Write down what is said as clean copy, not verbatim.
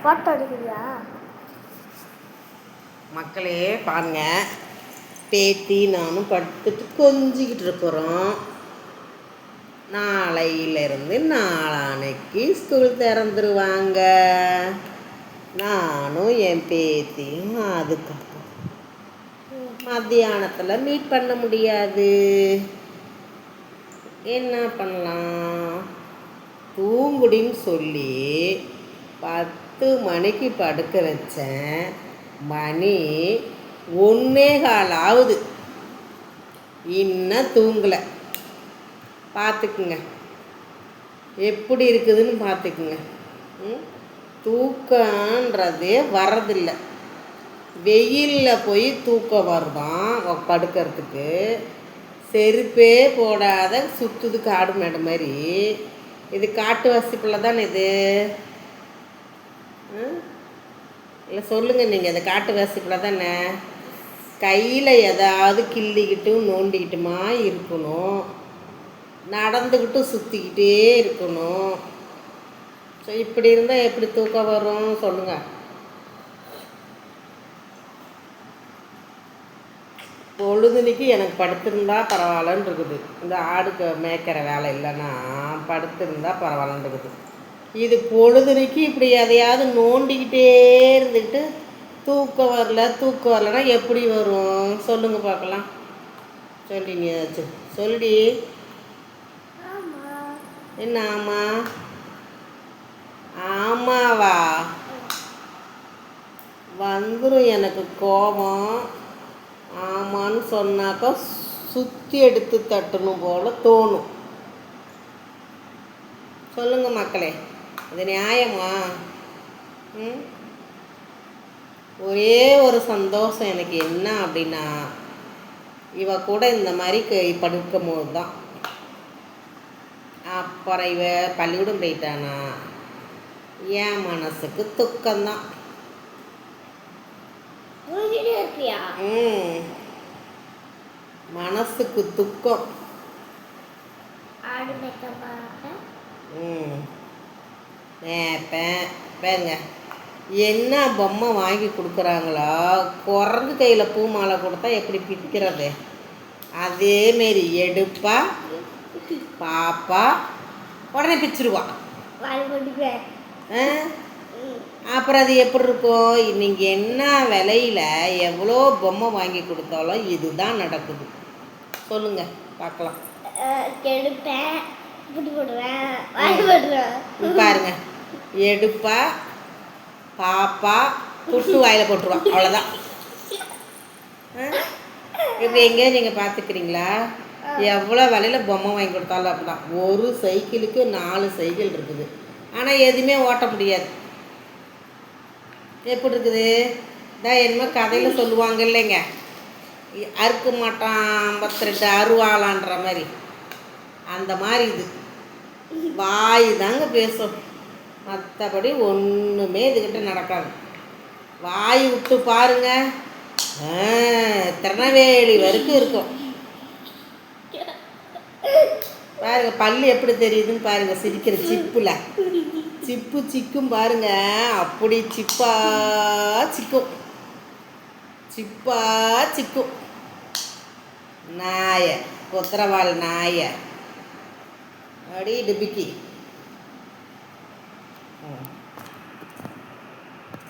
Photo எடுக்கிறியா? மக்களே பாருங்க, பேத்தி நானும் படுத்துட்டு கொஞ்சிக்கிட்டு இருக்கிறோம். நாளையிலிருந்து நாளான்னைக்கு ஸ்கூல் திறந்துருவாங்க. நானும் என் பேத்தியும் அதுக்கப்புறம் மத்தியானத்தில் மீட் பண்ண முடியாது. என்ன பண்ணலாம்? தூங்குடின்னு சொல்லி 10 மணிக்கு படுக்க வச்சேன். மணி 1:15 ஆகுது, இன்னும் தூங்கலை. பார்த்துக்குங்க எப்படி இருக்குதுன்னு பார்த்துக்குங்க. தூக்கன்றதே வர்றதில்லை. வெயிலில் போய் தூக்கம் வருதான் படுக்கிறதுக்கு. செருப்பே போடாத சுற்றுது காடு மேடு மாதிரி. இது காட்டு வசிப்பில் தானே இது? இல்லை சொல்லுங்கள் நீங்கள், இது காட்டு வசிப்பில் தானே? கையில் ஏதாவது கிள்ளிக்கிட்டு நோண்டிக்கிட்டுமா இருக்கணும், நடந்துக்கிட்டு சுற்றிக்கிட்டே இருக்கணும். ஸோ இப்படி இருந்தால் எப்படி தூக்கம் வரும் சொல்லுங்கள்? பொழுதுனிக்கு எனக்கு படுத்திருந்தா பரவாயில்லன்னு இருக்குது. இந்த ஆடுக்கு மேய்க்கிற வேலை இல்லைன்னா படுத்திருந்தா பரவாயில்லன்னு இருக்குது. இது பொழுதுனிக்கு இப்படி எதையாவது நோண்டிக்கிட்டே இருந்துக்கிட்டு தூக்கம் வரலன்னா எப்படி வரும் சொல்லுங்கள் பார்க்கலாம். சொல்லி நீ சொல்லுடி. என்ன ஆமா? ஆமாவா? வந்துடும் எனக்கு கோபம். ஆமான்னு சொன்னாக்கா சுற்றி எடுத்து தட்டணும் போல தோணும். சொல்லுங்க மக்களே, இது நியாயமா? ஒரே ஒரு சந்தோஷம் எனக்கு என்ன அப்படின்னா, இவ கூட இந்த மாதிரி படுக்கும் போது தான். அப்புறம் இவ பள்ளிக்கூடம் போயிட்டானா என் மனசுக்கு துக்கம்தான். மனசுக்கு துக்கம். பாருங்க, என்ன பொம்மை வாங்கி கொடுக்குறாங்களோ, குரங்கு கையில் பூ மாலை கொடுத்தா எப்படி பிடிக்கிறது, அதேமாரி எடுப்பா பாப்பா உடனே பிச்சிருவா. அப்புறம் அது எப்படி இருக்கும்? நீங்கள் என்ன விலையில் எவ்வளோ பொம்மை வாங்கி கொடுத்தாலும் இதுதான் நடக்குது. சொல்லுங்க பார்க்கலாம். பாருங்க, எடுப்பா பாப்பா புட்டு வாயில் போட்டுருவா, அவ்வளோதான். இப்படி எங்கேயா நீங்கள் பார்த்துக்கிறீங்களா? எவ்வளோ விலையில் பொம்மை வாங்கி கொடுத்தாலும் அப்படிதான். ஒரு சைக்கிளுக்கு 4 சைக்கிள் இருக்குது, ஆனால் எதுவுமே ஓட்ட முடியாது. எப்படி இருக்குது? இதான் என்னமோ கதையில் சொல்லுவாங்க இல்லைங்க, அறுக்க மாட்டான் 52 அருவாளான்ற மாதிரி. அந்த மாதிரி இது வாய் தாங்க பேசும், மற்றபடி ஒன்றுமே இதுக்கிட்ட நடக்காது. வாய் விட்டு பாருங்க, திருநெல்வேலி வரைக்கும் இருக்கும். பாருங்க பல்லு எப்படி தெரியுதுன்னு பாருங்க, சிரிக்கிற சிப்புல சிப்பு சிக்கும் பாருங்க, அப்படி சிப்பா சிக்கும். நாய குத்திரவாள் நாய அடி டிபிக்கி.